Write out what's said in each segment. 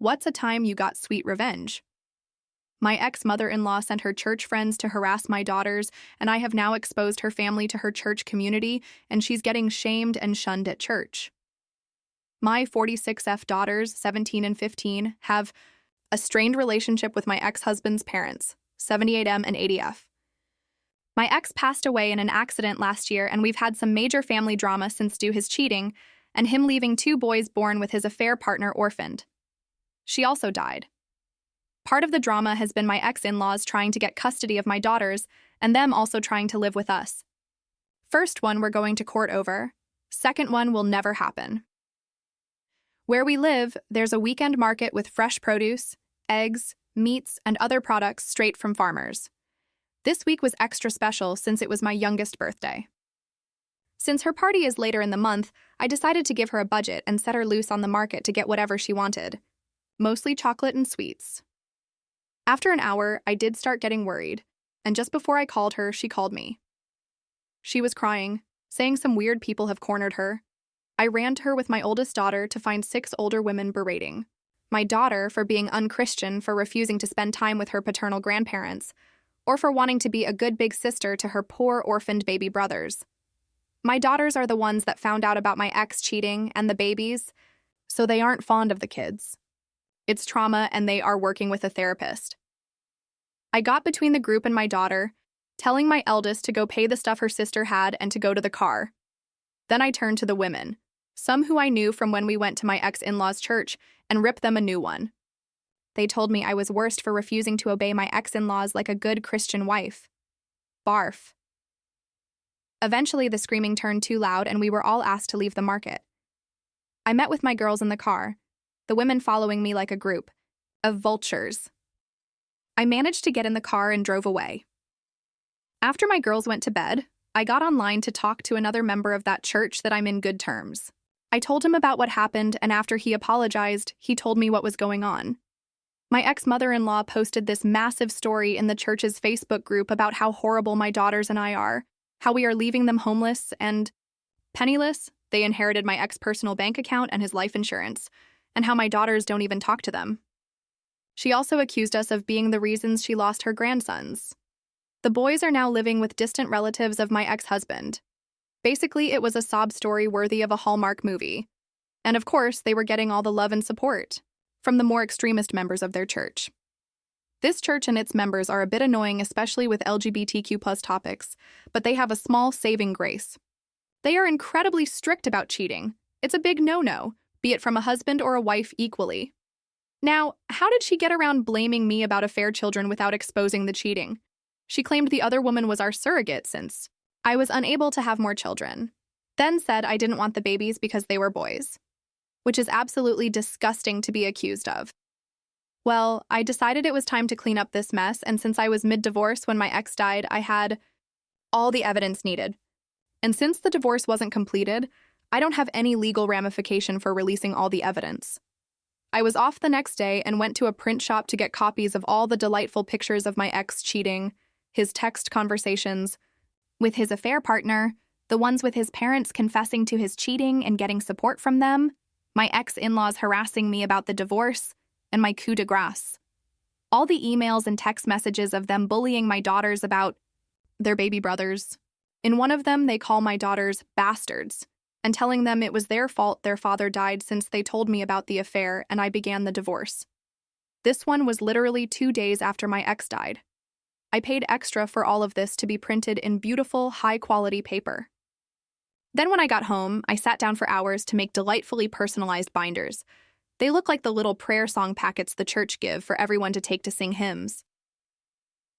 What's a time you got sweet revenge? My ex-mother-in-law sent her church friends to harass my daughters, and I have now exposed her family to her church community, and she's getting shamed and shunned at church. My 46F daughters, 17 and 15, have a strained relationship with my ex-husband's parents, 78M and 80F. My ex passed away in an accident last year, and we've had some major family drama since due his cheating and him leaving 2 boys born with his affair partner orphaned. She also died. Part of the drama has been my ex-in-laws trying to get custody of my daughters and them also trying to live with us. First one we're going to court over. Second one will never happen. Where we live, there's a weekend market with fresh produce, eggs, meats, and other products straight from farmers. This week was extra special since it was my youngest birthday. Since her party is later in the month, I decided to give her a budget and set her loose on the market to get whatever she wanted. Mostly chocolate and sweets. After an hour, I did start getting worried, and just before I called her, she called me. She was crying, saying some weird people have cornered her. I ran to her with my oldest daughter to find 6 older women berating my daughter for being unchristian, for refusing to spend time with her paternal grandparents, or for wanting to be a good big sister to her poor orphaned baby brothers. My daughters are the ones that found out about my ex cheating and the babies, so they aren't fond of the kids. It's trauma, and they are working with a therapist. I got between the group and my daughter, telling my eldest to go pay the stuff her sister had and to go to the car. Then I turned to the women, some who I knew from when we went to my ex-in-law's church, and ripped them a new one. They told me I was worst for refusing to obey my ex-in-laws like a good Christian wife. Barf. Eventually, the screaming turned too loud, and we were all asked to leave the market. I met with my girls in the car, the women following me like a group of vultures. I managed to get in the car and drove away. After my girls went to bed, I got online to talk to another member of that church that I'm in good terms. I told him about what happened, and after he apologized, he told me what was going on. My ex-mother-in-law posted this massive story in the church's Facebook group about how horrible my daughters and I are, how we are leaving them homeless and penniless. They inherited my ex's personal bank account and his life insurance, and how my daughters don't even talk to them. She also accused us of being the reasons she lost her grandsons. The boys are now living with distant relatives of my ex-husband. Basically, it was a sob story worthy of a Hallmark movie. And of course, they were getting all the love and support from the more extremist members of their church. This church and its members are a bit annoying, especially with LGBTQ+ topics, but they have a small saving grace. They are incredibly strict about cheating. It's a big no-no, be it from a husband or a wife equally. Now, how did she get around blaming me about affair children without exposing the cheating? She claimed the other woman was our surrogate since I was unable to have more children, then said I didn't want the babies because they were boys, which is absolutely disgusting to be accused of. Well, I decided it was time to clean up this mess, and since I was mid-divorce when my ex died, I had all the evidence needed. And since the divorce wasn't completed, I don't have any legal ramification for releasing all the evidence. I was off the next day and went to a print shop to get copies of all the delightful pictures of my ex cheating, his text conversations with his affair partner, the ones with his parents confessing to his cheating and getting support from them, my ex-in-laws harassing me about the divorce, and my coup de grace. All the emails and text messages of them bullying my daughters about their baby brothers. In one of them, they call my daughters bastards, and telling them it was their fault their father died since they told me about the affair and I began the divorce. This one was literally 2 days after my ex died. I paid extra for all of this to be printed in beautiful, high-quality paper. Then when I got home, I sat down for hours to make delightfully personalized binders. They look like the little prayer song packets the church give for everyone to take to sing hymns.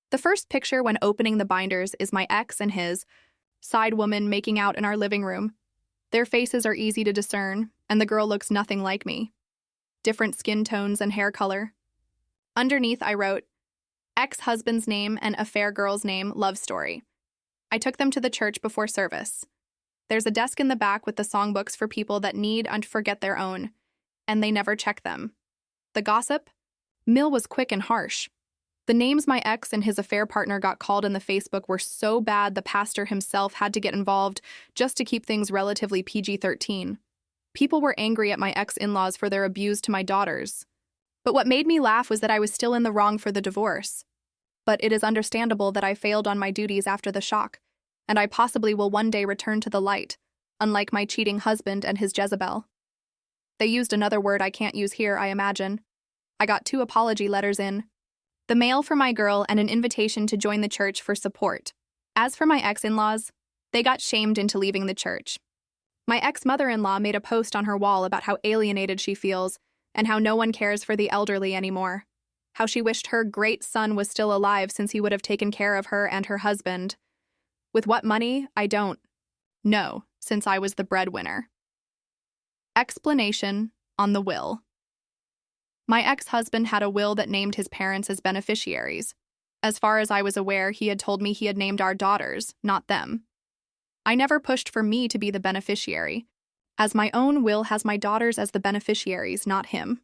The first picture when opening the binders is my ex and his side woman making out in our living room. Their faces are easy to discern, and the girl looks nothing like me. Different skin tones and hair color. Underneath, I wrote, ex-husband's name and affair girl's name, love story. I took them to the church before service. There's a desk in the back with the songbooks for people that need and forget their own, and they never check them. The gossip? Mill was quick and harsh. The names my ex and his affair partner got called in the Facebook were so bad the pastor himself had to get involved just to keep things relatively PG-13. People were angry at my ex-in-laws for their abuse to my daughters. But what made me laugh was that I was still in the wrong for the divorce. But it is understandable that I failed on my duties after the shock, and I possibly will one day return to the light, unlike my cheating husband and his Jezebel. They used another word I can't use here, I imagine. I got 2 apology letters in. The mail for my girl and an invitation to join the church for support. As for my ex-in-laws, they got shamed into leaving the church. My ex-mother-in-law made a post on her wall about how alienated she feels and how no one cares for the elderly anymore. How she wished her great son was still alive since he would have taken care of her and her husband. With what money? I don't know, since I was the breadwinner. Explanation on the will. My ex-husband had a will that named his parents as beneficiaries. As far as I was aware, he had told me he had named our daughters, not them. I never pushed for me to be the beneficiary, as my own will has my daughters as the beneficiaries, not him.